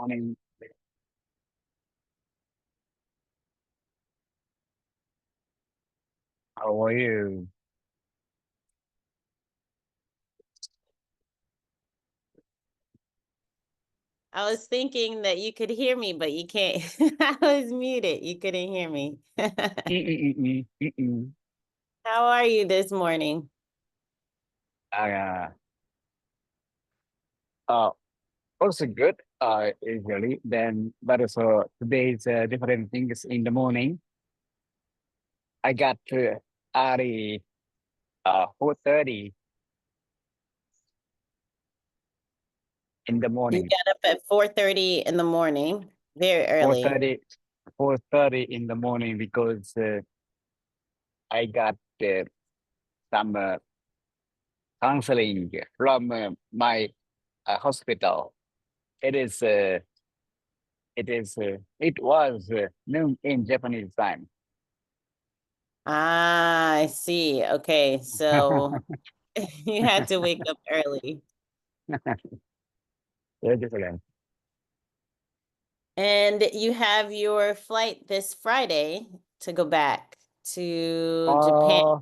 morning. How are you? I was thinking that you could hear me, but you can't. I was muted. You couldn't hear me. Mm-mm-mm-mm, mm-mm. How are you this morning? Uh, uh, Also good, usually. Then, but also today's different things in the morning. I got early, 4:30 in the You morning. got up at 4:30 in the morning, very early. 4:30, 4:30 in the morning because I got some counseling from my hospital. It is it was noon in Japanese time. Ah, I see. Okay, so you had to wake up early. Very different. And you have your flight this Friday to go back to Japan. Uh,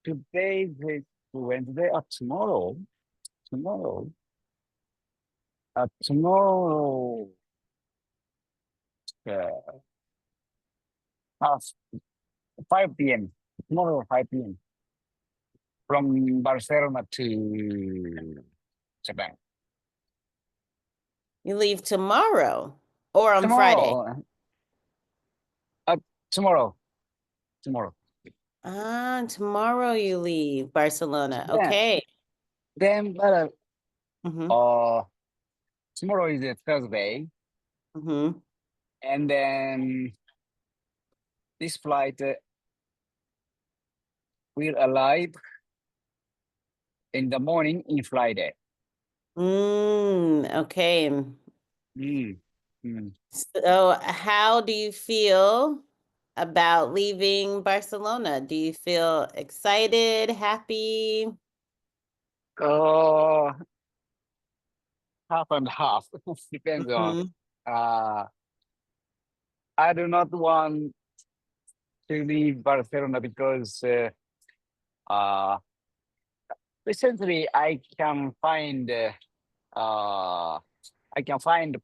Today is Wednesday. Tomorrow, tomorrow, tomorrow, uh, past 5 p.m. Tomorrow, 5 p.m. from Barcelona to Japan. You leave tomorrow or on Friday? Tomorrow, uh, tomorrow, tomorrow. Ah, tomorrow you leave Barcelona. Yeah. Okay. Then, Mm-hmm. uh, tomorrow is a Thursday, Mm-hmm. and then this flight will arrive in the morning in Friday. Okay. Mm. Mm. So how do you feel about leaving Barcelona? Do you feel excited, happy? Uh, Half and half. Depends on. Mm-hmm. Uh, I do not want to leave Barcelona because uh, recently I can find a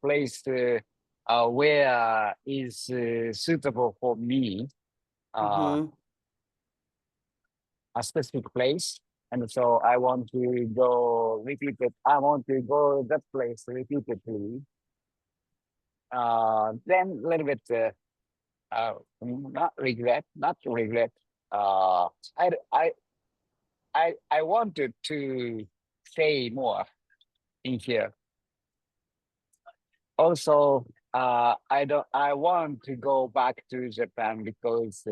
place where is suitable for me. Uh, Mm-hmm. a specific place. And so I want to go repeated. I want to go that place repeatedly. Then a little bit, not regret. Uh, I, I, I wanted to say more in here. Also, I want to go back to Japan because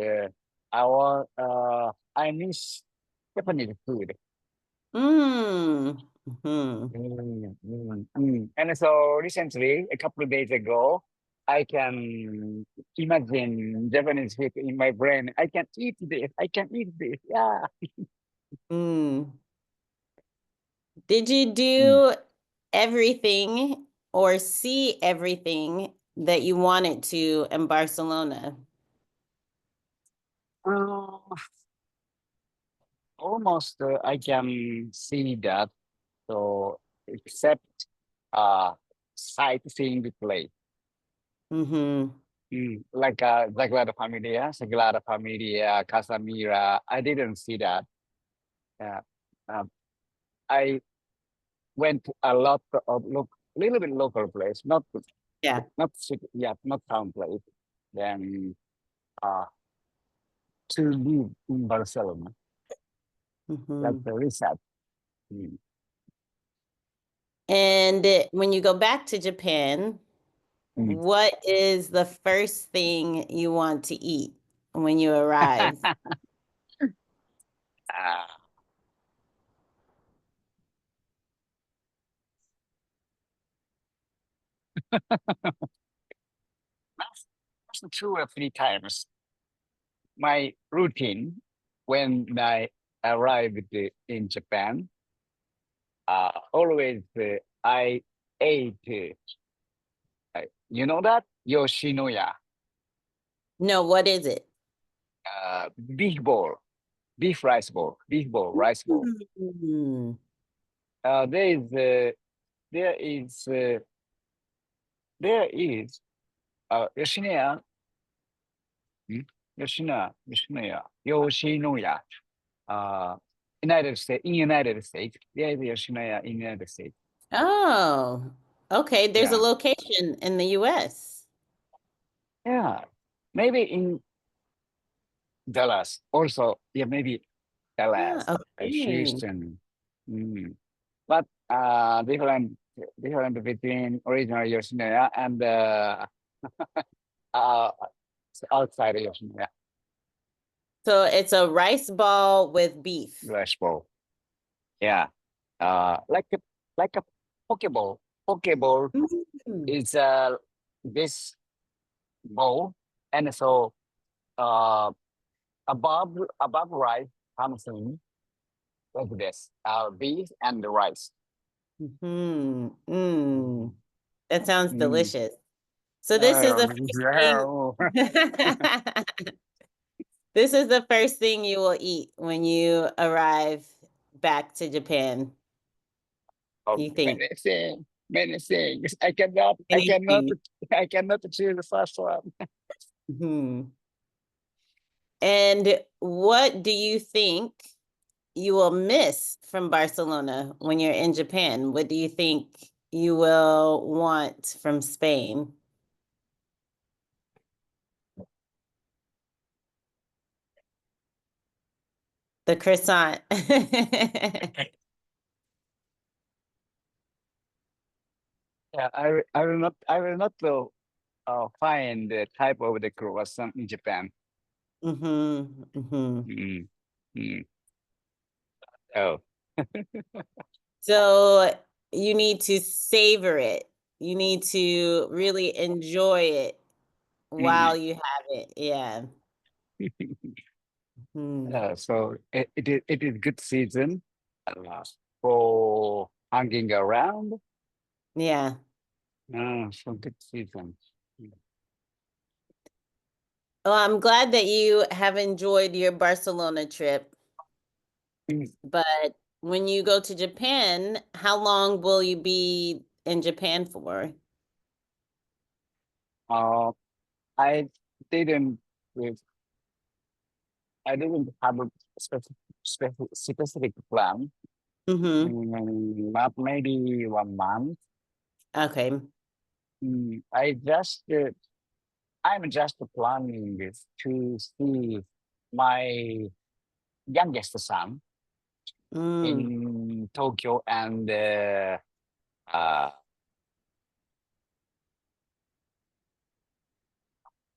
I miss Japanese food. Mm-hmm. And so recently, a couple of days ago, I can imagine Japanese food in my brain. I can eat this. I can eat this. Yeah. Mm. Did you Mm. do everything or see everything that you wanted to in Barcelona? Uh, Almost I can see that. So except uh sightseeing the place. Mm-hmm. Like Sagrada Familia, Casamira. I didn't see that. Yeah. Um, I went to a lot of little bit local place, Yeah. not town place. Then uh to live in Barcelona. That's Mm-hmm. very sad. Mm, And when you go back to Japan, mm. what is the first thing you want to eat when you arrive? Ah, that's 2 or 3 times. My routine when I arrived in Japan, always I ate You know that? Yoshinoya, No, what is it? beef bowl, beef rice bowl, beef bowl, rice bowl. Mm. There is, there is, there is, Yoshinoya, hmm? Yoshinoya. United States, there is Yoshinoya in United States. Oh, okay. There's a Yeah, location in the US. yeah, maybe in Dallas also. Yeah, maybe Ah, Dallas, okay. Houston. Mm. But different between original Yoshinoya and uh, outside Yoshinoya So it's a rice ball with beef. rice bowl. Yeah, like a pokeball. Pokeball Mm. is this bowl, and so uh above rice comes in like this beef and the rice. Hmm. Mm. That sounds Mm. delicious. So this is the first thing. Yeah. This is the first thing you will eat when you arrive back to Japan, Oh, you think? many things. I cannot, Anything. I cannot choose the first one. Hmm. And what do you think you will miss from Barcelona when you're in Japan? What do you think you will want from Spain? The croissant. Yeah, I will not find the type of the croissant in Japan. Mm-hmm. Mm-hmm. Mm, mm. Oh, So you need to savor it. You need to really enjoy it while mm. you have it. Yeah. Hmm. So it is good season for hanging around. Yeah. So good season. Well, I'm glad that you have enjoyed your Barcelona trip. Mm. But when you go to Japan, how long will you be in Japan for? Uh, I didn't with I didn't have a specific plan. Mm-hmm. Not maybe 1 month. Okay. I'm just planning to see my youngest son Mm. in Tokyo, and uh,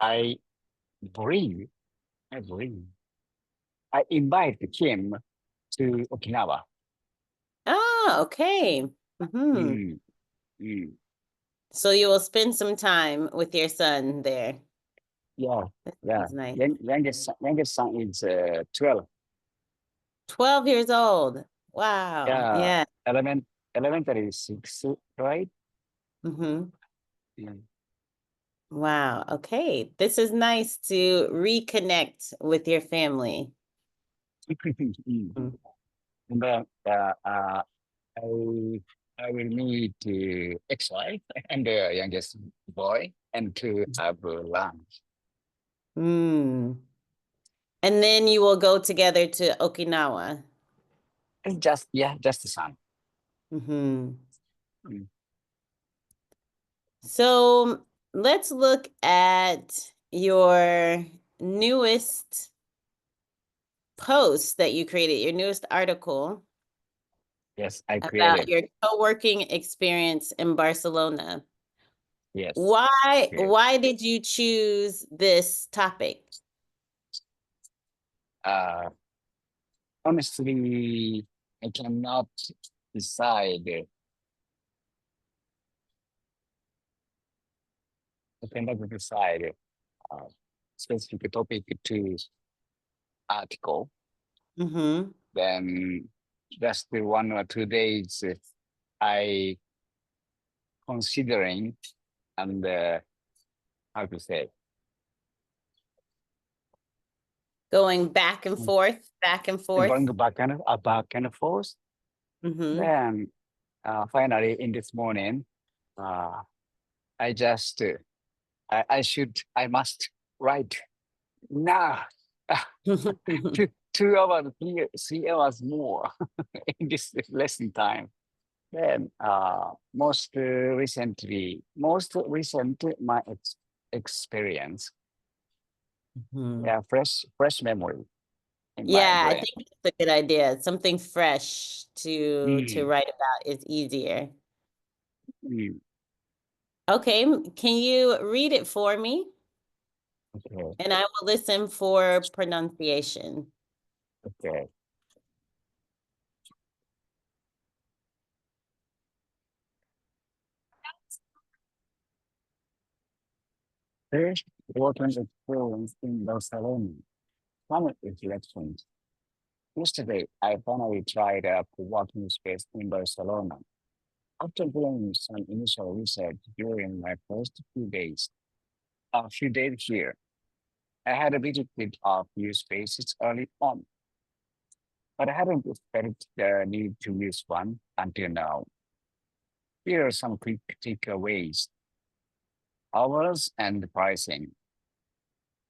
I bring, I bring, I invite him to Okinawa. Ah, okay. Mm-hmm. Mm, mm. So you will spend some time with your son there. Yeah, That yeah. sounds nice. Youngest son is 12. 12 years old. Wow. Yeah, Yeah. elementary is 6, right? Mm-hmm. Yeah. Wow. Okay. This is nice to reconnect with your family. Mm. Mm. And then I I will meet ex-wife and the youngest boy and to have lunch. Mm. And then you will go together to Okinawa. It's just the son. Mm-hmm. Mm. So let's look at your newest post that you created, your newest article Yes, I about created. your co-working experience in Barcelona. Yes. Why Yes. why did you choose this topic? Uh, Honestly, I cannot decide. I cannot decide uh, specific topic to article. Mm-hmm. Then just the 1 or 2 days I considering, and how to say, Going back and forth, back and forth. going back and forth. Then finally in this morning, I just I must write now. 2 hours, 3 hours more in this lesson time. Then most recent my experience. Yeah, fresh memory in my Yeah, I brain. think it's a good idea. Something fresh to Mm, write about is easier. mm, Okay, can you read it for me? okay, And I will listen for pronunciation. okay. First, important experience in Barcelona. Common reflections. Yesterday, I finally tried a co-working space in Barcelona. After doing some initial research during my first few days here, I had visited a few spaces early on, but I hadn't felt the need to use one until now. Here are some quick takeaways. Hours and pricing.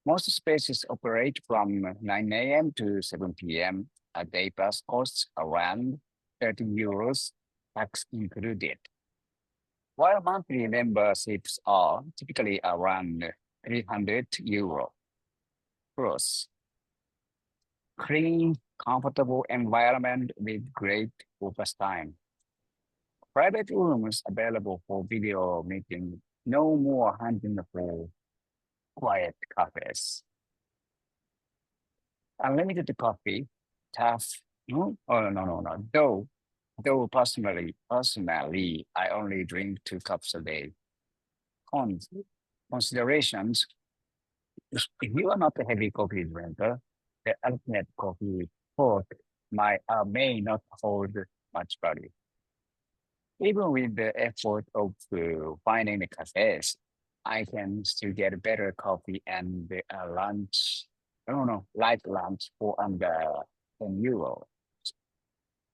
Most spaces operate from 9 a.m. to 7 p.m. A day pass costs around 30 euros, tax included, while monthly memberships are typically around 300 euro. Plus, clean, comfortable environment with great office time. Private rooms available for video meeting. No more hunting for quiet cafes. Unlimited coffee, tough. No, oh no. Though personally, I only drink 2 cups a day. Cons, considerations. If you are not a heavy coffee drinker, the ultimate coffee pot may not hold much value. Even with the effort of finding the cafes, I can still get better coffee and lunch. I don't know, light lunch for under 10 euro.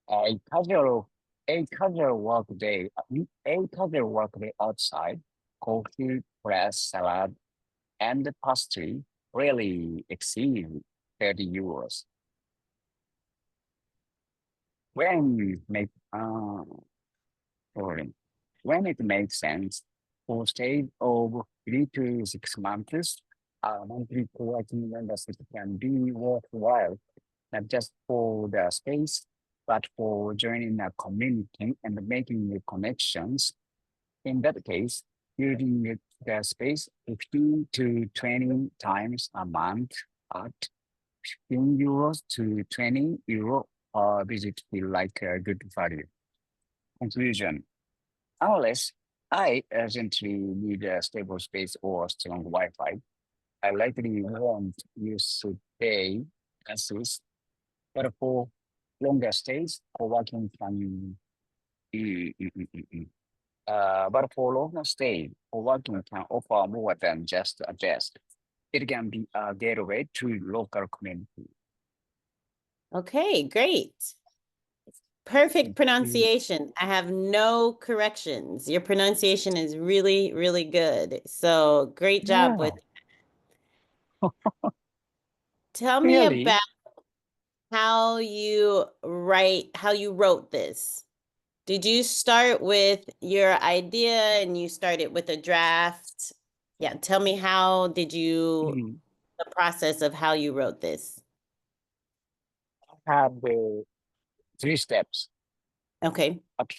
A casual, a casual work day outside, coffee, fresh salad, and the pastry really exceed 30 euros. When you make Sorry. When it makes sense, for stay of 3 to 6 months, monthly co-working membership can be worthwhile, not just for the space, but for joining a community and making new connections. In that case, using the space 15 to 20 times a month at 15 euros to 20 euro visit feel like a good value. Conclusion. Unless I urgently need a stable space or strong Wi-Fi, I likely won't use to pay ASUS, but for longer stays, or working can but for longer stay, or working can offer more than just a desk. It can be a gateway to local community. Okay, great. Perfect Mm, pronunciation. I have no corrections. Your pronunciation is really, really good. So great job with. Yeah, Tell me really? about how you wrote this. Did you start with your idea and you started with a draft? Yeah, tell me Mm, the process of how you wrote this. have the 3 steps. Okay. At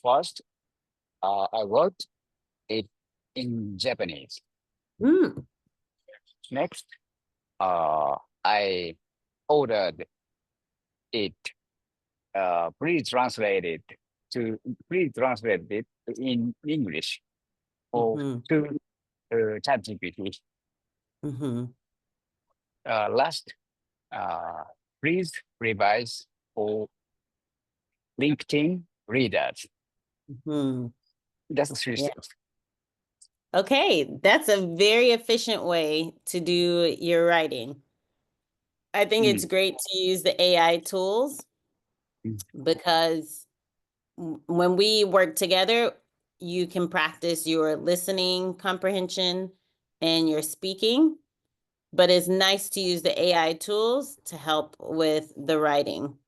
first, I wrote it in Japanese. Mm, Next, I ordered it pre-translated pre-translated in English or mm-hmm, to ChatGPT. mm-hmm, Last, uh, please revise for LinkedIn readers. mm-hmm. That's the three Yeah. steps. Okay, that's a very efficient way to do your writing. I think it's Mm, great to use the AI tools mm, because when we work together, you can practice your listening comprehension and your speaking, but it's nice to use the AI tools to help with the writing.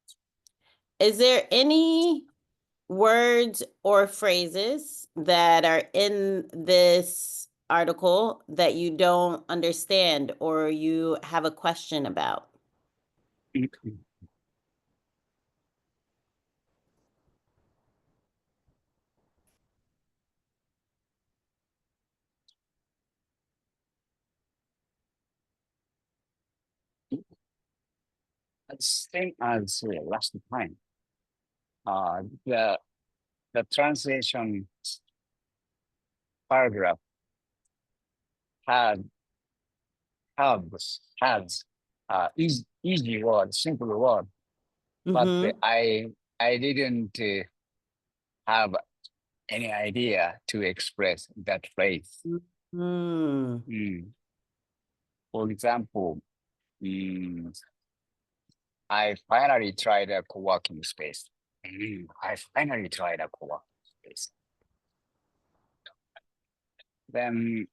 Is there any words or phrases that are in this article that you don't understand or you have a question about? mm. Same as last time. Uh, the the translation paragraph had has easy word, simple word, but Mm-hmm. I didn't have any idea to express that phrase. Mm. Mm. For example, mm, I finally tried a co-working space. I finally tried a co-working space. Then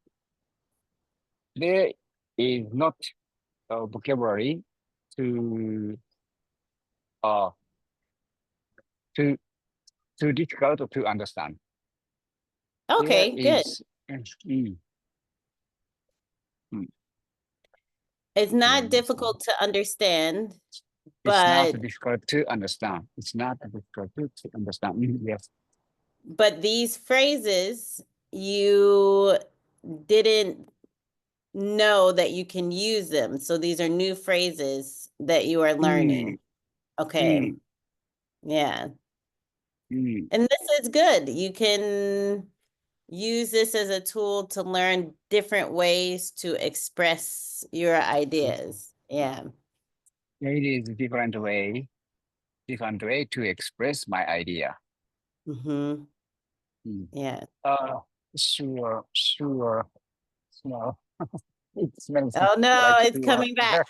there is not a vocabulary to uh to too difficult to understand. There Okay, good. is mm, mm, It's to not understand. difficult to understand, It's not but difficult to understand. It's not difficult to understand. Yes. these phrases you didn't know that you can use them. So these are new phrases that you are Mm, learning. Okay. mm, Yeah. mm, And this is good. You can use this as a tool to learn different ways to express your yes. ideas. Yeah. It is a different way to express my idea. Mm-hmm. Mm. Yeah. Uh, sure, sure. No, it smells Oh no, like it's sure. coming back.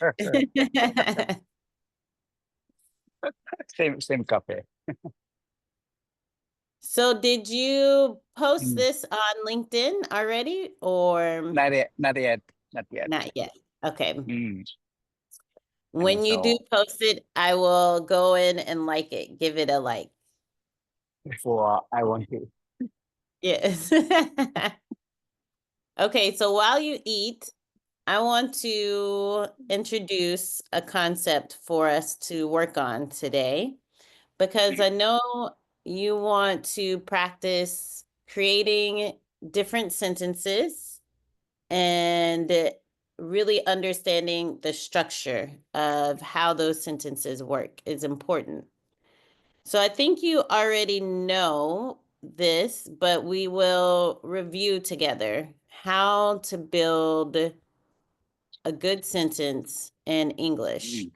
Same cafe. So did you post Mm. this on LinkedIn already or Not yet, not yet, not yet. not yet? Okay. Mm. And When you do so post it, I will go in and like it. Give it a like. before I want to. Yes. Okay, so while you eat, I want to introduce a concept for us to work on today because I know you want to practice creating different sentences and really understanding the structure of how those sentences work is important. So I think you already know this, but we will review together how to build a good sentence in English. Mm.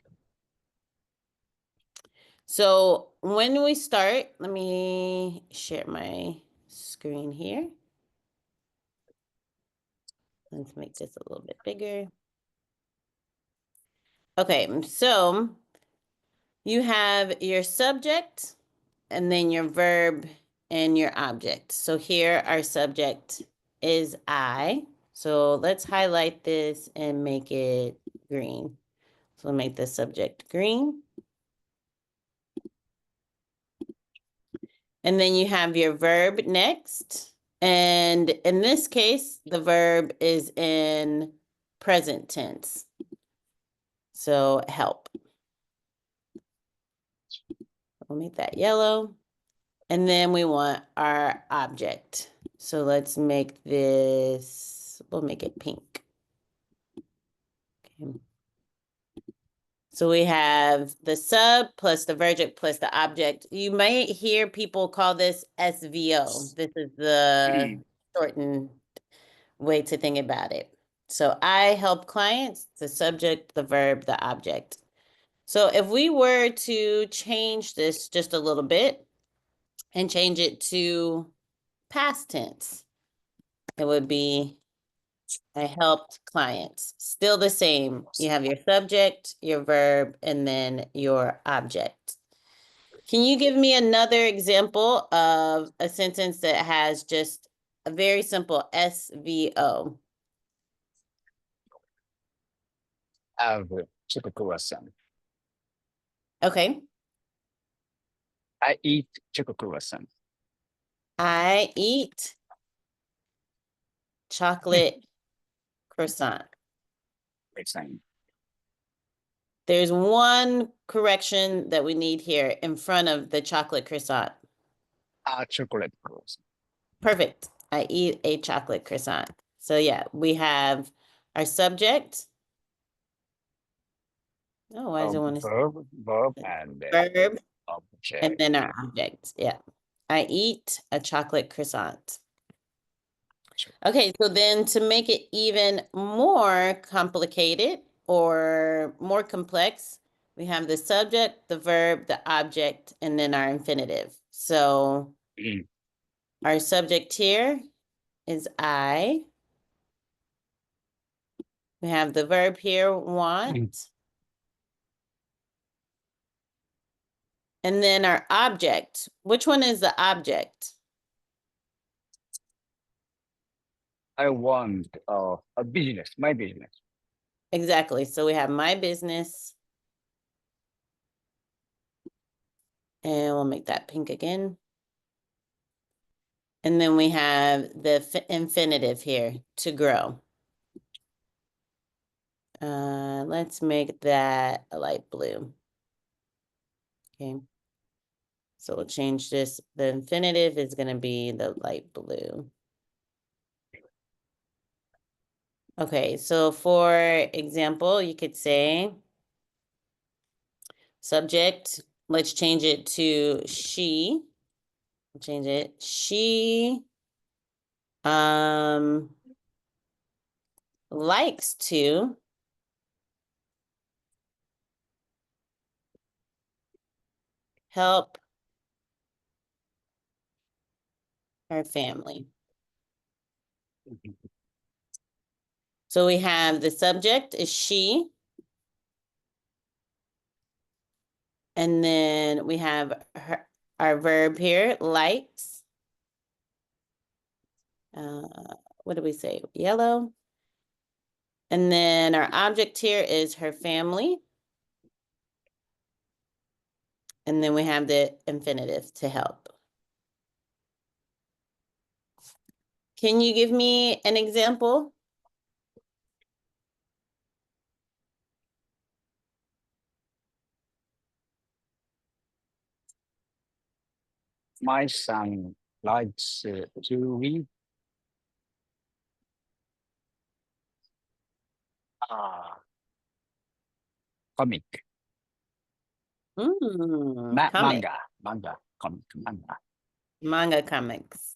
So when we start, let me share my screen here. Let's make this a little bit bigger. Okay, so you have your subject and then your verb and your object. So here our subject is I. So let's highlight this and make it green. So make the subject green. And then you have your verb next. And in this case, the verb is in present tense. So help. We'll make that yellow. And then we want our object. So let's make this, we'll make it pink. Okay. So we have the sub plus the verb plus the object. You might hear people call this SVO. This is the Mm. shortened way to think about it. So I help clients, the subject, the verb, the object. So if we were to change this just a little bit and change it to past tense, it would be I helped clients. Still the same. You have your subject, your verb, and then your object. Can you give me another example of a sentence that has just a very simple SVO? Have chicken croissant. Okay. I eat chicken croissant. I eat chocolate croissant. Croissant. There's one correction that we need here in front of the chocolate croissant. A chocolate croissant. Perfect. I eat a chocolate croissant. So yeah, we have our subject. Oh, why does it want to Verb, and verb object. and then our object? Yeah. I eat a chocolate croissant. Okay, so then to make it even more complicated or more complex, we have the subject, the verb, the object, and then our infinitive. So our subject here is I. We have the verb here, want. And then our object. Which one is the object? I want a business, my business. Exactly. So we have my business. And we'll make that pink again. And then we have the infinitive here, to grow. Let's make that a light blue. Okay. So we'll change this. The infinitive is going to be the light blue. Okay, so for example, you could say subject, let's change it to she. Change it. She likes to help her family. So we have the subject is she. And then we have our verb here, likes. What do we say? Yellow. And then our object here is her family. And then we have the infinitive to help. Can you give me an example? My son likes to read comic. Comic. Manga, comic, manga. Manga comics.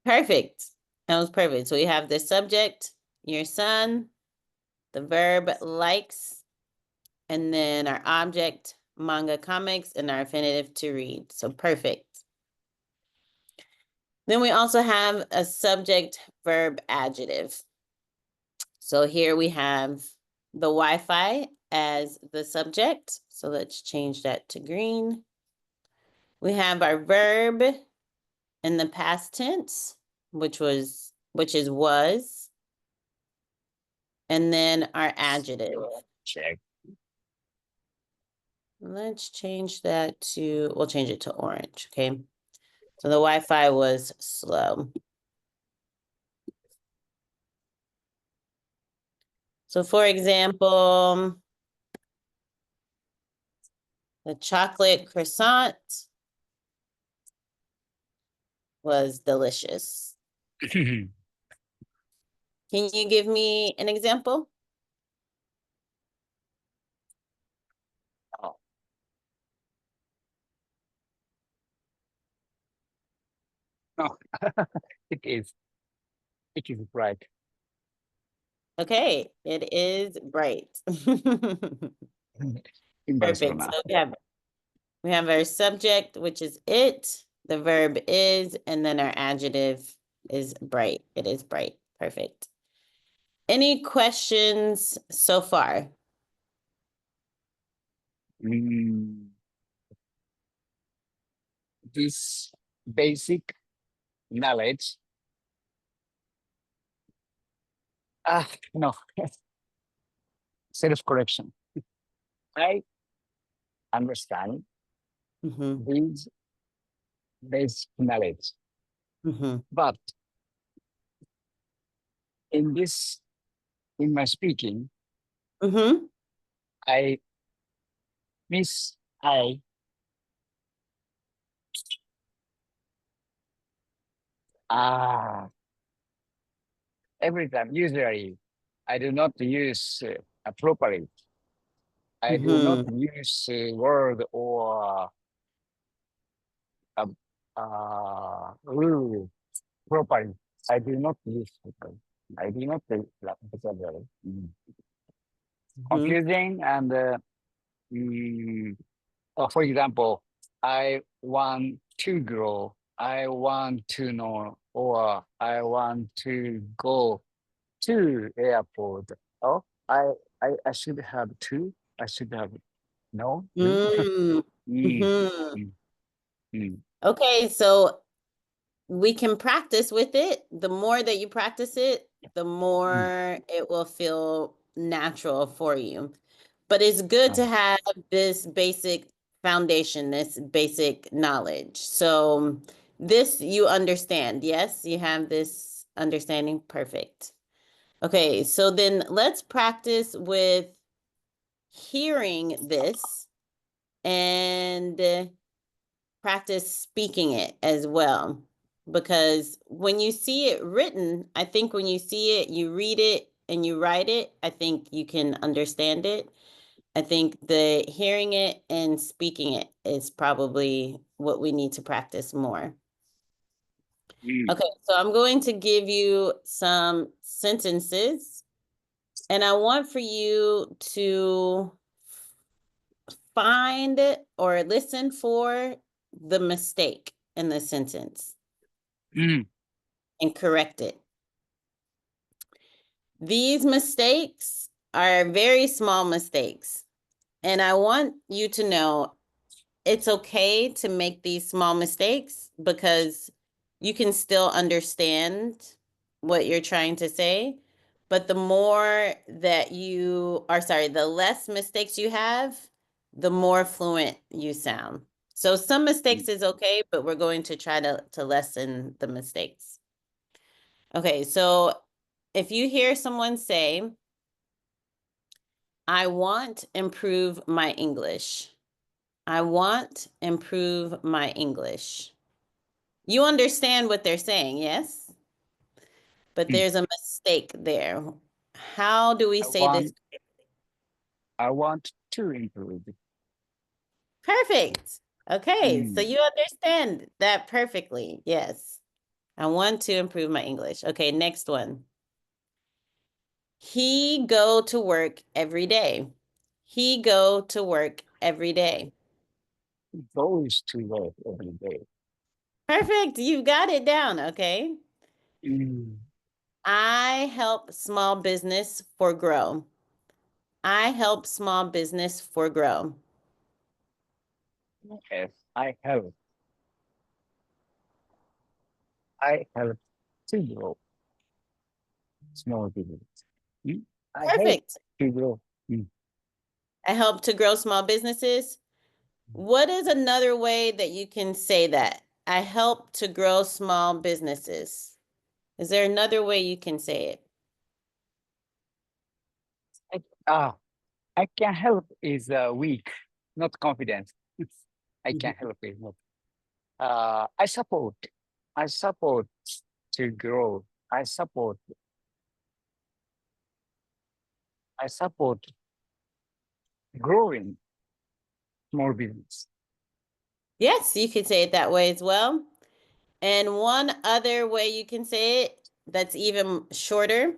Perfect. That was perfect. So we have the subject, your son, the verb likes, and then our object, manga comics, and our infinitive to read. So perfect. Then we also have a subject, verb, adjective. So here we have the Wi-Fi as the subject. So let's change that to green. We have our verb in the past tense, which is was. And then our adjective. Check. Let's change that to, we'll change it to orange, okay? So the Wi-Fi was slow. So for example, the chocolate croissant was delicious. Can you give me an example? Oh. No, it is bright. Okay, it is bright. In Perfect. Barcelona. So we have our subject, which is it. the verb is, and then our adjective is bright. It is bright. Perfect. Any questions so far? This basic knowledge. No, self-correction. I understand Mm-hmm. these basic knowledge, Mm-hmm. but in my speaking, Mm-hmm. I miss I ah every time. Usually, I do not use properly. I do not Mm-hmm. use a word or uh, rule properly. I do not use properly. I do not use vocabulary. Mm-hmm. Confusing and mm, for example, I want to grow. I want to know, or I want to go to airport. Oh, I I should have two. I should have no, no. Mm-hmm. Mm, Mm-hmm. mm, mm, Okay, so we can practice with it. The more that you practice it, the mm. more it will feel natural for you. But it's good to Oh, have this basic foundation, this basic knowledge. So this you understand. Yes, you have this understanding. Perfect. Okay, so then let's practice with hearing this and practice speaking it as well. Because when you see it written, I think when you see it, you read it and you write it, I think you can understand it. I think the hearing it and speaking it is probably what we need to practice more. mm, Okay, so I'm going to give you some sentences, and I want for you to find or listen for the mistake in the sentence mm, and correct it. These mistakes are very small mistakes. And I want you to know it's okay to make these small mistakes because you can still understand what you're trying to say. But the more that you are sorry, the less mistakes you have, the more fluent you sound. So some mm, mistakes is okay, but we're going to try to lessen the mistakes. Okay, so if you hear someone say, I want improve my English. I want improve my English. You understand what they're saying, yes? But mm. there's a mistake there. How do we I say this? want I want to improve. Perfect. Okay, so Mm, you understand that perfectly. Yes. I want to improve my English. Okay, next one. He go to work every day. He go to work every day. goes to work every day. Perfect. You got it down. Okay. Mm. I help small business for grow. I help small business for grow. Yes, I help to grow small business. Mm. I help Perfect. to grow. Mm. I help to grow small businesses. What is another way that you can say that? I help to grow small businesses. Is there another way you can say it? I, I can help is weak, not confident. I can Mhm. help is not. I support. I support to grow. I support. I support growing small business. Yes, you could say it that way as well. And one other way you can say it that's even shorter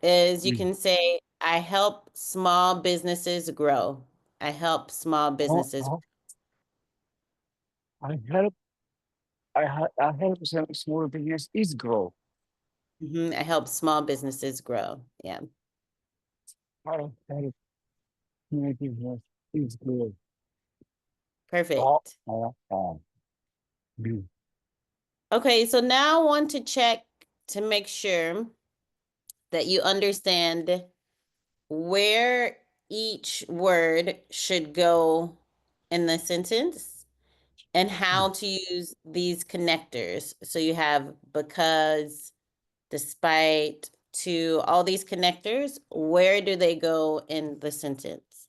is you Mm. can say, I help small businesses grow. I help small Oh, businesses. oh, I help. I help some small business is grow. I help small businesses grow. Yeah, I help small business is grow. Oh, perfect. good. Okay, so now I want to check to make sure that you understand where each word should go in the sentence and how to use these connectors. So you have because, despite, to, all these connectors, where do they go in the sentence?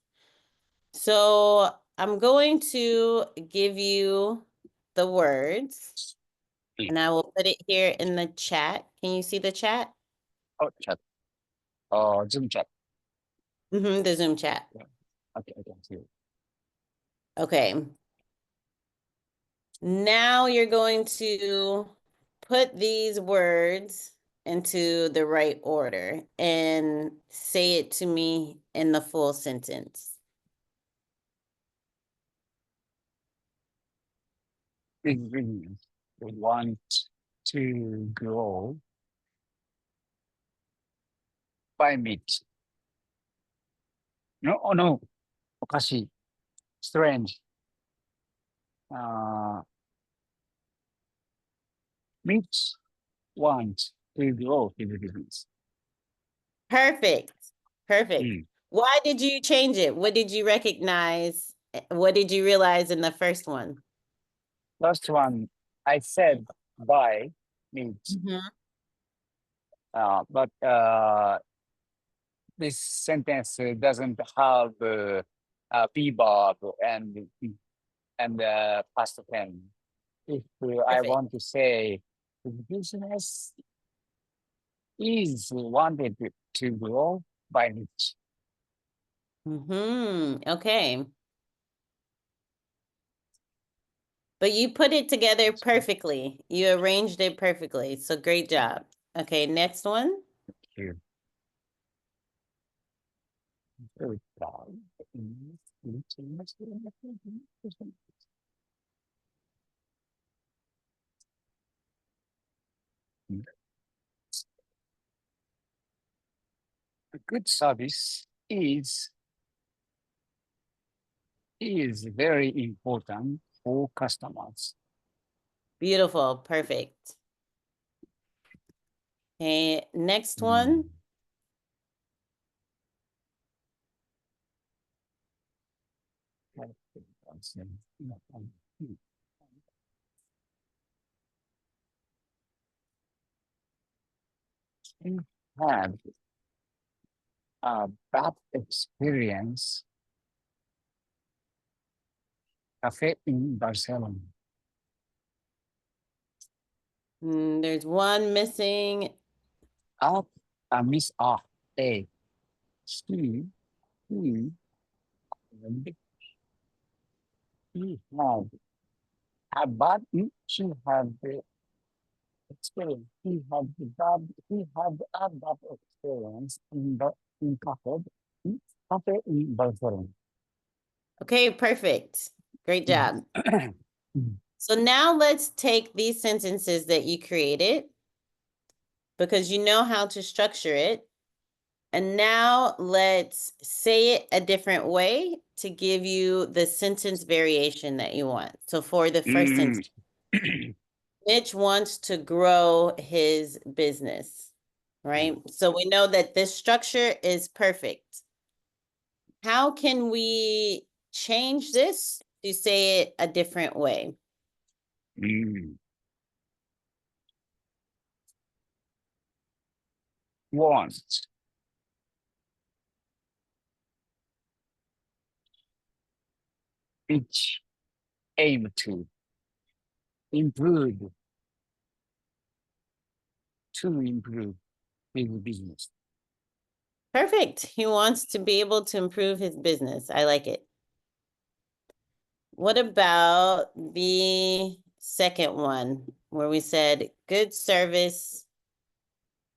So I'm going to give you the words and I will put it here in the chat. Can you see the chat? Oh, chat. Zoom chat. The Zoom chat. Yeah. Okay, I can see it. Okay. Now you're going to put these words into the right order and say it to me in the full sentence. Big business. We want to grow by meat. No, oh no, おかしい. Strange. Meat want to grow his business. Perfect. Perfect. Mm. Why did you change it? What did you recognize? What did you realize in the first one? Last one, I said by meat. But this sentence doesn't have be verb and past tense. If I Perfect. want to say the business is wanted to grow by meat. Okay. But you put it together perfectly. You arranged it perfectly. So great job. Okay, next one. Here. Very proud. A good service is very important for customers. Beautiful. Perfect. Okay, next one. We had a bad experience cafe in Barcelona. There's one missing. At a miss off a he he he had a bad she had the experience. He had a bad experience in cafe in Barcelona. Okay, perfect. Great job. So now let's take these sentences that you created because you know how to structure it. And now let's say it a different way to give you the sentence variation that you want. So for the first sentence, Mitch wants to grow his business, right? So we know that this structure is perfect. How can we change this to say it a different way? Want each aim to improve his business. Perfect. He wants to be able to improve his business. I like it. What about the second one where we said good service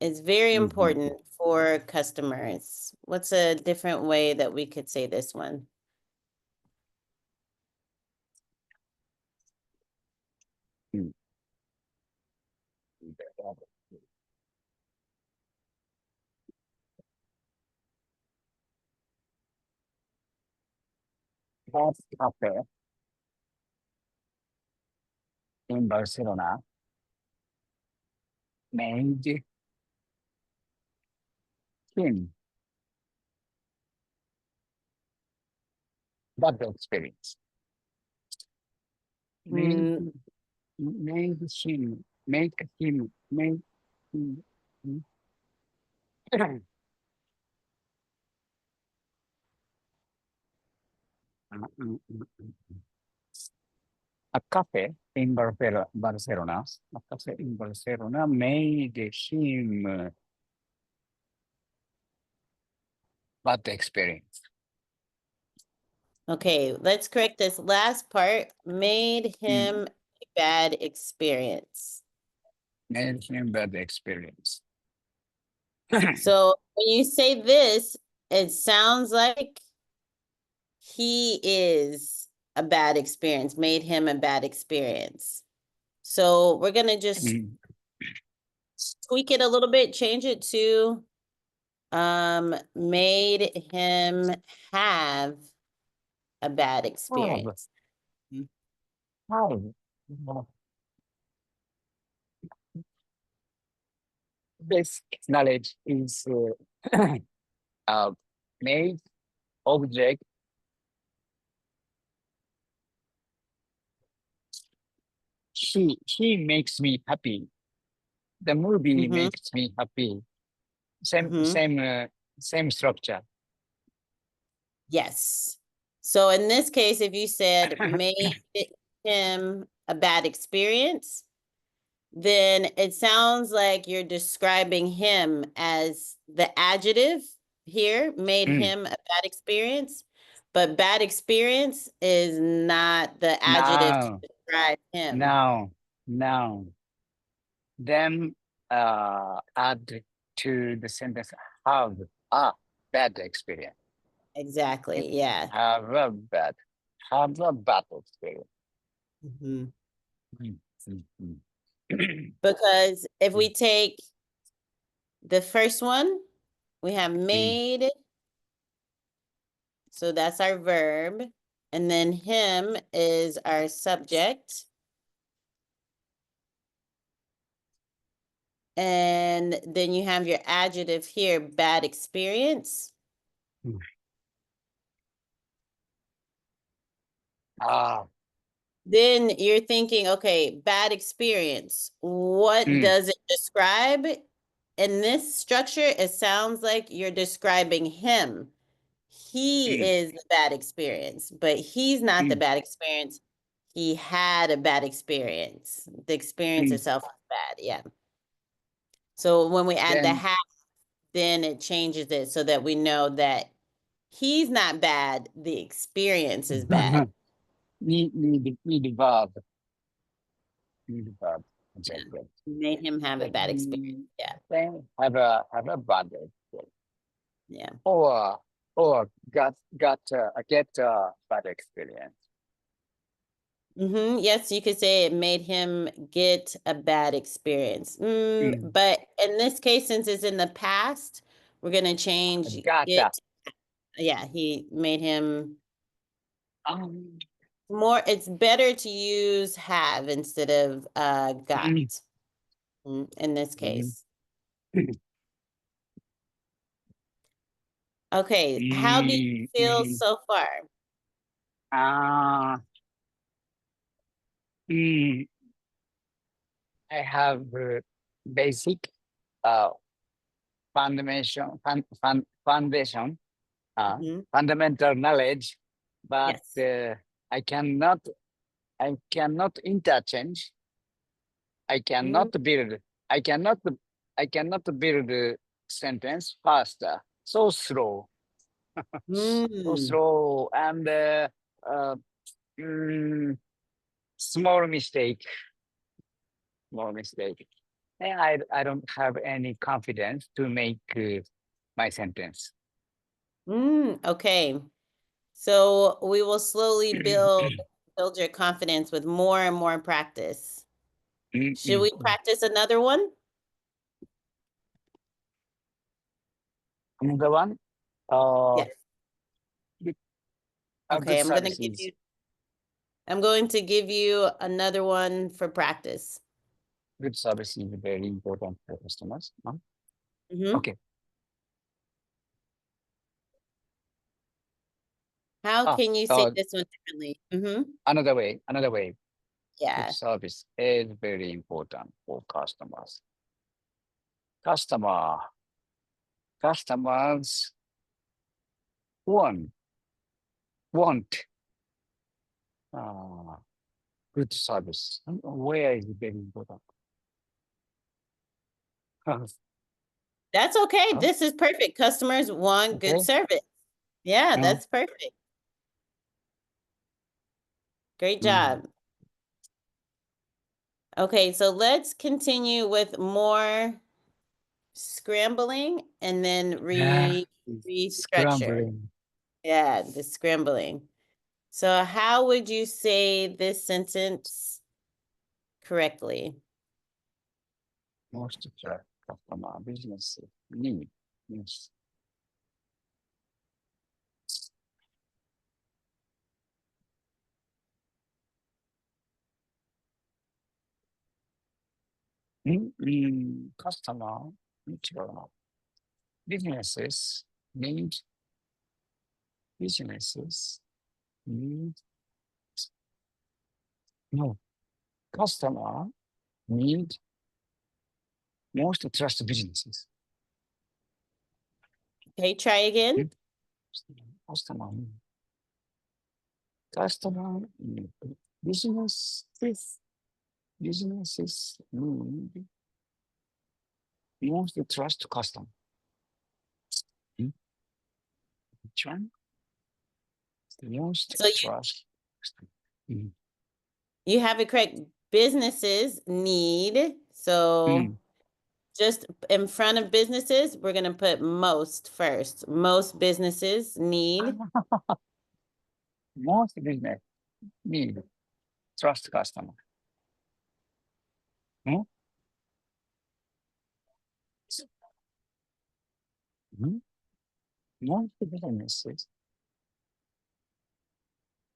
is very important for customers? What's a different way that we could say this one? hot cafe in Barcelona made him bad experience. Made, Mm, made him, make him, make him. A cafe in Barcelona, a cafe in Barcelona made him bad experience. okay, let's correct this last part. Made him a bad experience. Made him bad experience. So when you say this, it sounds like he is a bad experience, made him a bad experience. So we're gonna just tweak it a little bit, change it to made him have a bad Oh, experience. how? This knowledge is made object. He makes me happy. The movie Mm-hmm. makes me happy. Same Mm-hmm. same same structure. Yes. So in this case, if you said made him a bad experience, then it sounds like you're describing him as the adjective here, made Mm. him a bad experience. But bad experience is not the adjective to Now, describe him. now, now. Then add to the sentence have a bad experience. Exactly. Yeah. Have a bad experience. Mhm. Mm, mm, mm. Because if we take the first one, we have made, so that's our verb. And then him is our subject. And then you have your adjective here, bad experience. Ah, Then you're thinking, okay, bad experience. What mm, does it describe? In this structure, it sounds like you're describing him. He mm, is the bad experience, but he's not the mm, bad experience. He had a bad experience. The experience mm. itself was bad. Yeah. So when we add the Then have, then it changes it so that we know that he's not bad. The experience is bad. need verb. Need verb. Yeah. Exactly. Made him have a bad experience. Yeah. Then have a bad experience. Yeah. Or get a bad experience. Yes, you could say it made him get a bad experience. Mm. But in this case, since it's in the past, we're gonna change Got get. that. Yeah, he made him Um, more. It's better to use have instead of got mm, in this mm, case. Okay, how do you feel mm. so far? Uh, mm, I have basic uh, foundation, Mhm. fundamental knowledge, but Yes. I cannot I cannot interchange. I Mm. cannot build. I cannot I cannot build a sentence faster. So slow. So Mm. slow and uh, mm, small mistake. Small mistake. And I don't have any confidence to make my sentence. Okay. So we will slowly build your confidence with more and more practice. Should we practice another one? Another one. Uh, Yes. Okay, I'm going to give you another one for practice. Good service is very important for customers. Huh? Okay. How can you say this one differently? Another way. Yeah. Good service is very important for customers. Customers want good service. Where is very important? That's okay. This is perfect. Customers want good service. Yeah, that's perfect. Great job. Okay, so let's continue with more scrambling and then restructure. Scrambling. Yeah, the scrambling. So how would you say this sentence correctly? Most customer business need. Yes. Customer businesses need no customer need most trust businesses. Okay, try again. Customer need businesses need most trust customer. Which one? Most trust. You have it correct. Businesses need. So just in front of businesses, we're going to put most first. Most businesses need. Most business need trust customer. Most businesses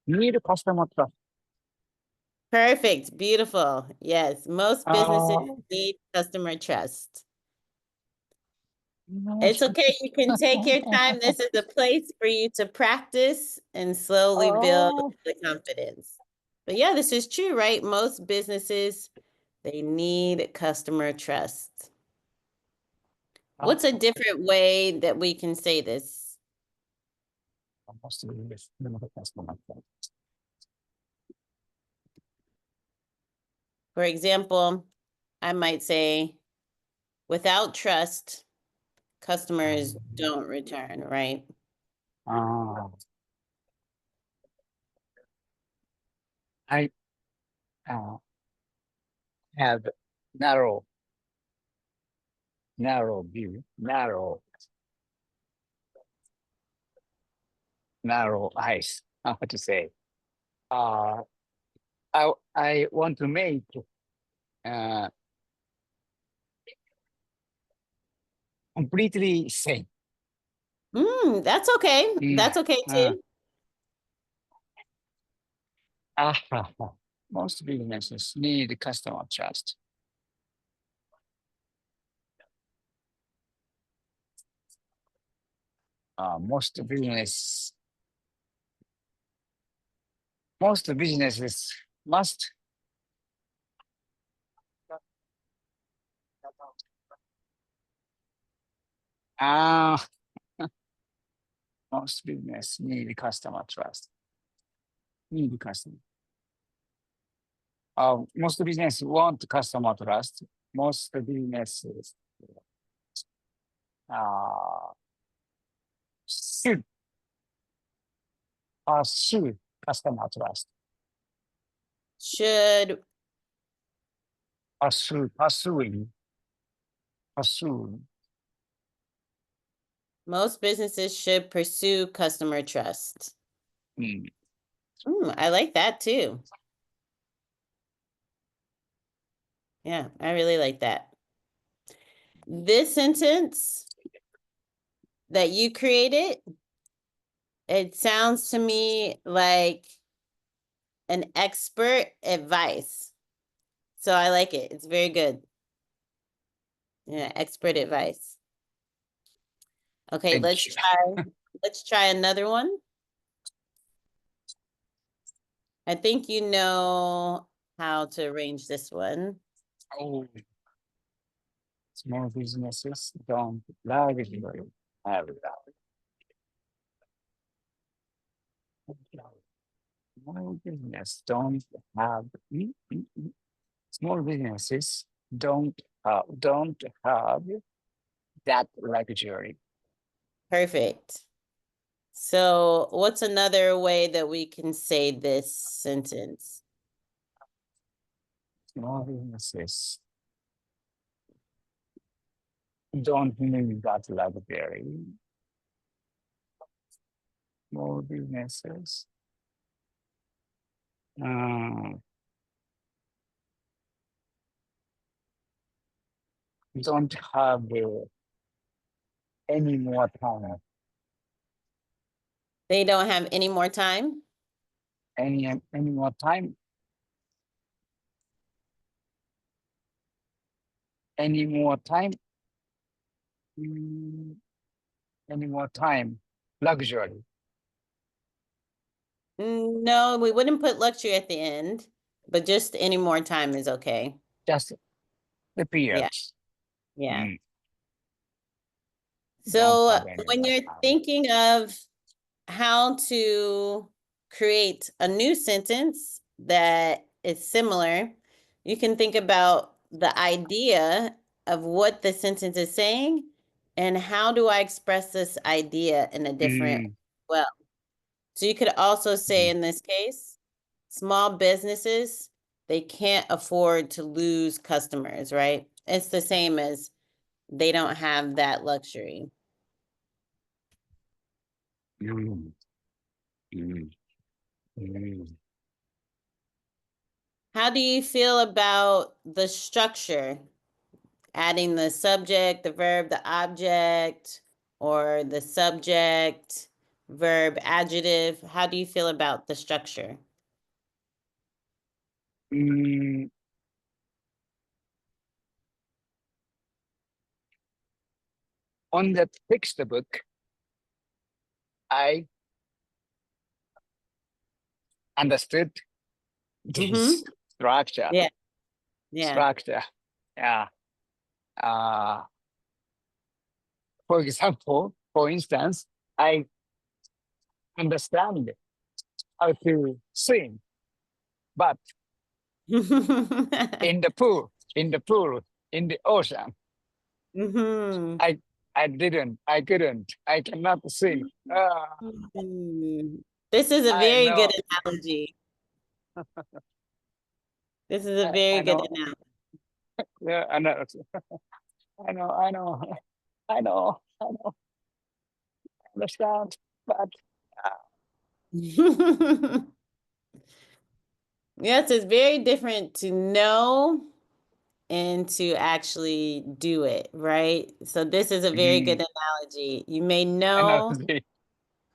need customer trust. Perfect. Beautiful. Yes. Most businesses need customer trust. It's okay. You can take your time. This is a place for you to practice and slowly build the confidence. But yeah, this is true, right? Most businesses, they need customer trust. What's a different way that we can say this? For example, I might say, without trust, customers don't return, right? I have narrow view, narrow eyes. How to say? I want to make completely same. That's okay. That's okay too. Most businesses need customer trust. Most businesses must most business need customer trust. Need customer. Most business want customer trust. Most businesses should pursue customer trust. Should Pursuing. most businesses should pursue customer trust. I like that too. Yeah, I really like that. This sentence that you created It sounds to me like an expert advice. So I like it. It's very good. Yeah, expert advice. Okay, Thank let's you. try another one. I think you know how to arrange this one. Oh, small businesses don't love it. Have it. Small business don't have small businesses don't have that luxury. Perfect. So what's another way that we can say this sentence? Small businesses don't need that luxury. Small businesses uh, don't have any more time. They don't have any more time? Any more time? Any more time? Mm, any more time? Luxury. No, we wouldn't put luxury at the end, but just any more time is okay. Just the Yeah, periods. yeah. Mm, don't So have any when more you're time. thinking of how to create a new sentence that is similar, you can think about the idea of what the sentence is saying and how do I express this idea in a different Mm, well. So you could also say mm, in this case, small businesses, they can't afford to lose customers, right? It's the same as they don't have that luxury. mm, mm, mm. How do you feel about the structure? Adding the subject, the verb, the object, or the subject, verb, adjective. How do you feel about the structure? Mm, on the textbook, I understood Mm-hmm. this structure. Yeah, yeah. Structure. Yeah. Uh, for example, for instance, I understand how to swim, but in the pool, in the ocean, Mm-hmm. I I couldn't, I cannot swim. This is a I very good know, analogy. This is a very I good know, analogy. yeah, I know, I know, I know, I know, I know, understand, but Yes, it's very different to know and to actually do it, right? So this is a very good mm, analogy. You may I know, know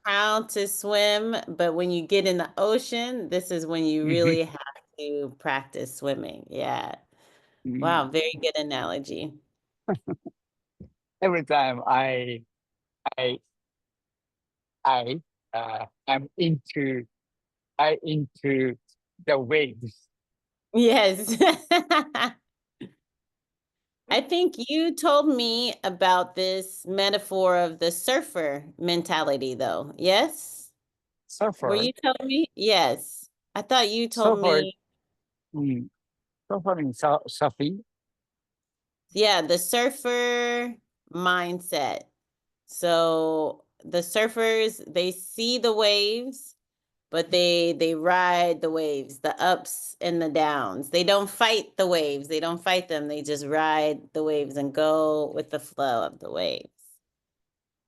how to swim, but when you get in the ocean, this is when you mhm, really have to practice swimming. Yeah. mm. Wow, very good analogy. Every time I, I, I'm into the waves. Yes. I think you told me about this metaphor of the surfer mentality, though. Yes? Were Surfer, you telling me? Yes. I thought you told surfer, me, mm, suffering, suffering. yeah, the surfer mindset. So the surfers, they see the waves, but they ride the waves, the ups and the downs. They don't fight the waves. They don't fight them. They just ride the waves and go with the flow of the waves.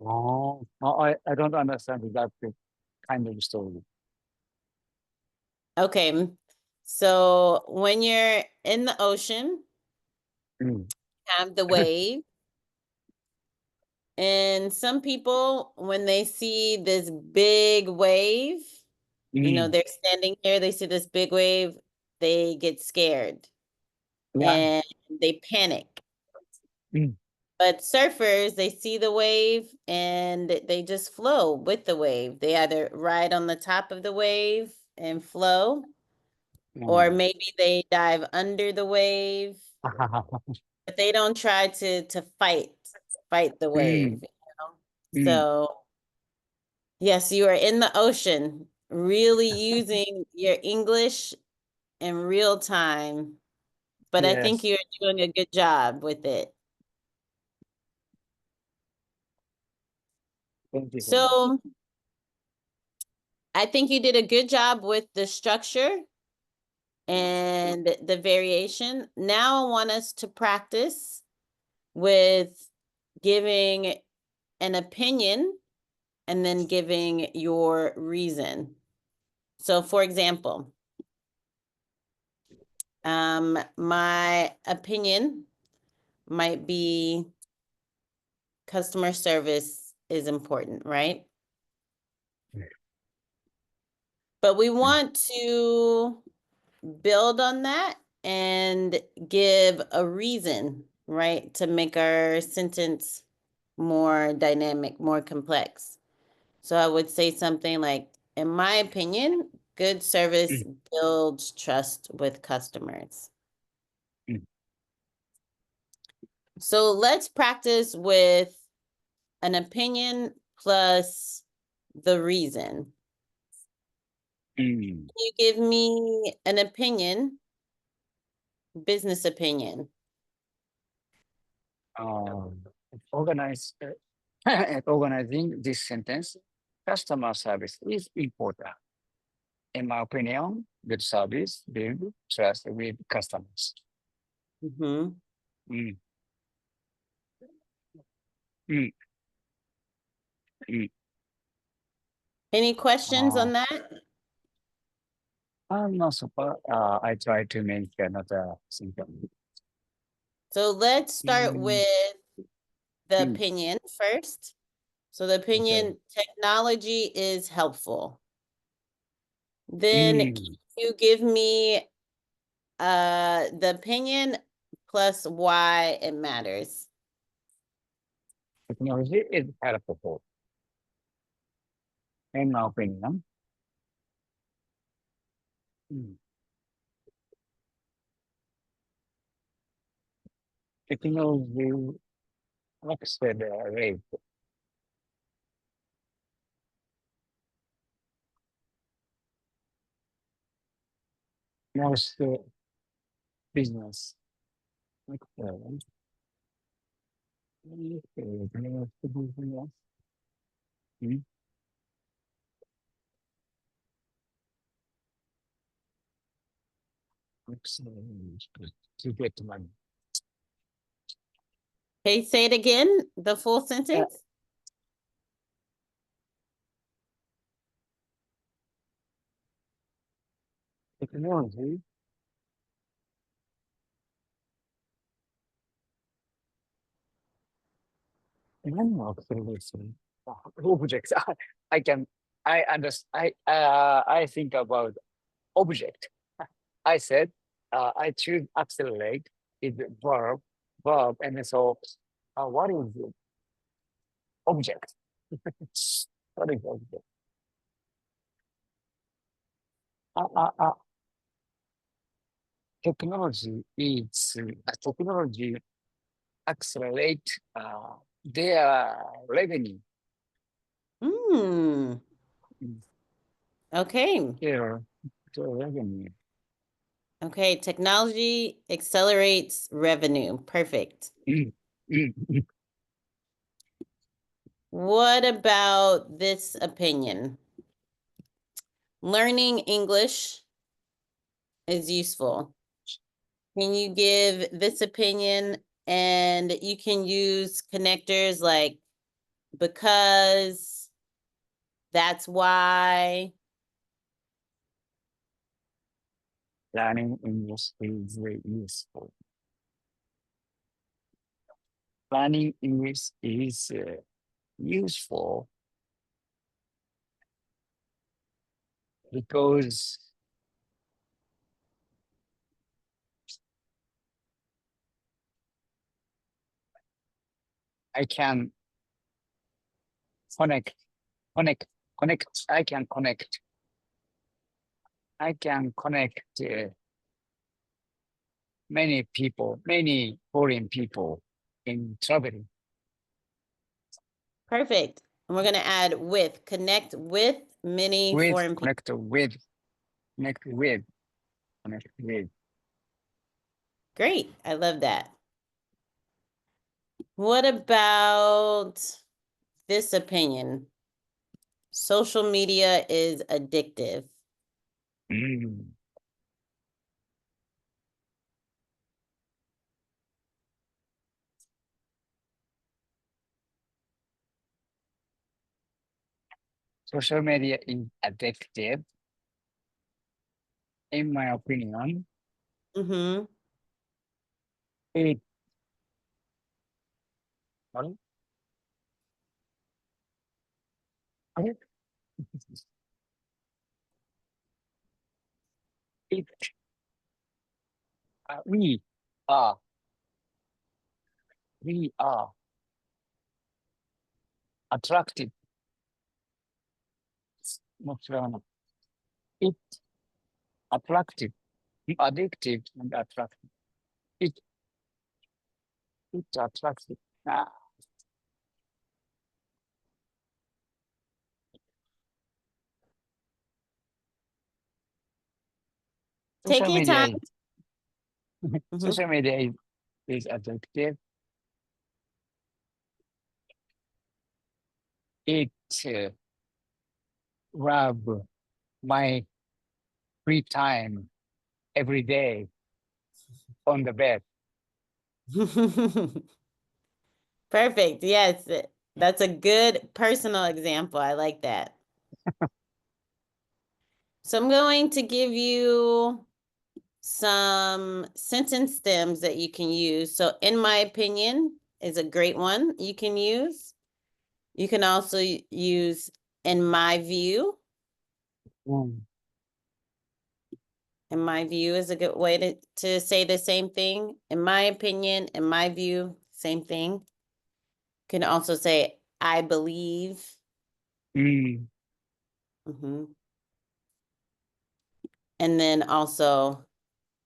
Oh, I don't understand that kind of story. Okay. So when you're in the ocean, Mm, have the wave, And some people, when they see this big wave, they're standing here, they see this big wave, they get scared Yeah. and they panic. Mm. But surfers, they see the wave and they just flow with the wave. They either ride on the top of the wave and flow, or maybe they dive under the wave, but they don't try to fight the wave. Mm. So yes, you are in the ocean, really using your English in real time, but I think Yes. you're doing a good job with it. Thank you so much. So I think you did a good job with the structure and the variation. Now I want us to practice with giving an opinion and then giving your reason. So for example, my opinion might be customer service is important, right? But we want to build on that and give a reason, right, to make our sentence more dynamic, more complex. So I would say something like, in my opinion, good service builds trust with customers. So let's practice with an opinion plus the reason. Can you give me an opinion, business opinion? Organize, organizing this sentence, customer service is important. In my opinion, good service build trust with customers. Mm-hmm. Mm. Mm. Mm. Any questions Uh, on that? I'm not super. I try to make another sentence. So let's start Mm. with the Mm. opinion first. So the Okay. opinion, technology is helpful. Then can Mm. you give me the opinion plus why it matters? Technology is helpful. In my opinion, mm, technology accelerate most business. Excellent. Most business. Mm. Excellent. To get money. Okay, say it again, the full sentence. Technology and acceleration. Objects. I can. I understand. I think about object. I said. I choose accelerate. Is verb. Verb, and so. What is the object? What is object? Uh, uh, uh, technology is technology accelerate their revenue. Hmm. Mm. Okay. Their revenue. Okay, technology accelerates revenue. Perfect. Mm. Mm. Mm. What about this opinion? Learning English is useful. Can you give this opinion, and you can use connectors like because, that's why. Learning English is very useful. planning is useful because I can connect, connect, connect. I can connect. I can connect many people, many foreign people in traveling. Perfect. And we're going to add with, connect with many foreign people. Connect with, connect with, connect with. Great. I love that. What about this opinion? Social media is addictive. Mm. Social media is addictive, in my opinion. Mm-hmm. It, sorry? Sorry? It, we are, we are attractive. Not sure. It attractive, addictive and attractive. It, it's attractive. Ah, Take social your media time. is, Mm-hmm. social media is addictive. It rob my free time every day on the bed. Perfect. Yes, that's a good personal example. I like that. So I'm going to give you some sentence stems that you can use. So in my opinion is a great one you can use. You can also use in my view. Mm. In my view is a good way to say the same thing. In my opinion, in my view, same thing. You can also say, I believe. Mm. Mm-hmm. And then also,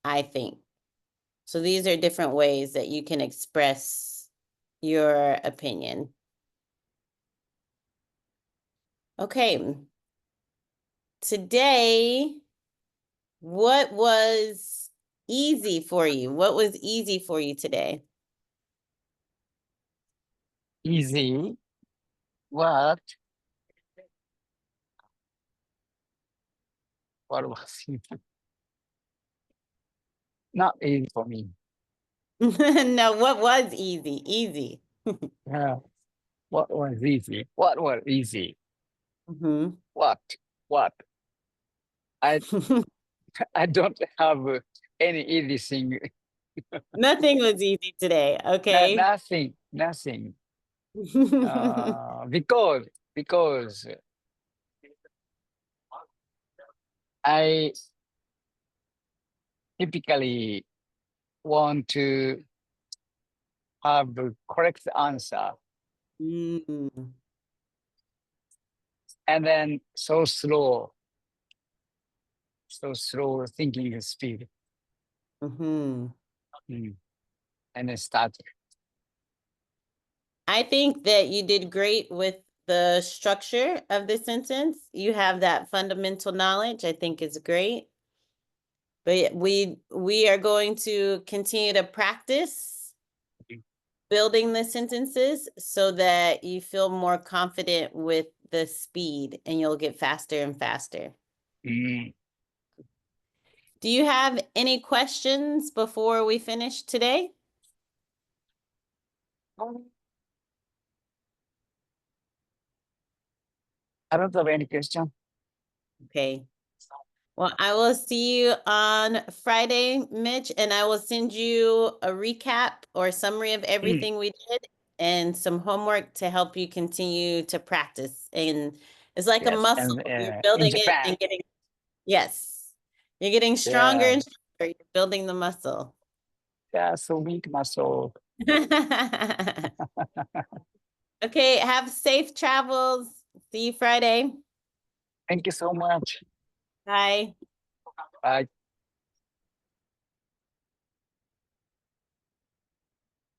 I think. So these are different ways that you can express your opinion. Okay. Today, what was easy for you? What was easy for you today? Easy. What? What was not easy for me? No, what was easy? Easy. Yeah. What was easy? What was easy? Mm-hmm. What? What? I I don't have any easy thing. Nothing was easy today, okay? Nothing. Nothing. Because I typically want to have the correct answer, Mm, and then so slow thinking speed. mm-hmm. Mm. And then start. I think that you did great with the structure of the sentence. You have that fundamental knowledge. I think is great. But we are going to continue to practice building the sentences so that you feel more confident with the speed and you'll get faster and faster. Mm. Do you have any questions before we finish today? I don't have any question. Okay. Well, I will see you on Friday, Mitch, and I will send you a recap or summary of everything we did and some homework to help you continue to practice. And it's like a Yes, muscle. and You're in building it Japan, and getting, yes, you're getting stronger yeah, and stronger. You're building the muscle. yeah, so weak muscle. Okay, have safe travels. See you Friday. Thank you so much. Bye. Bye.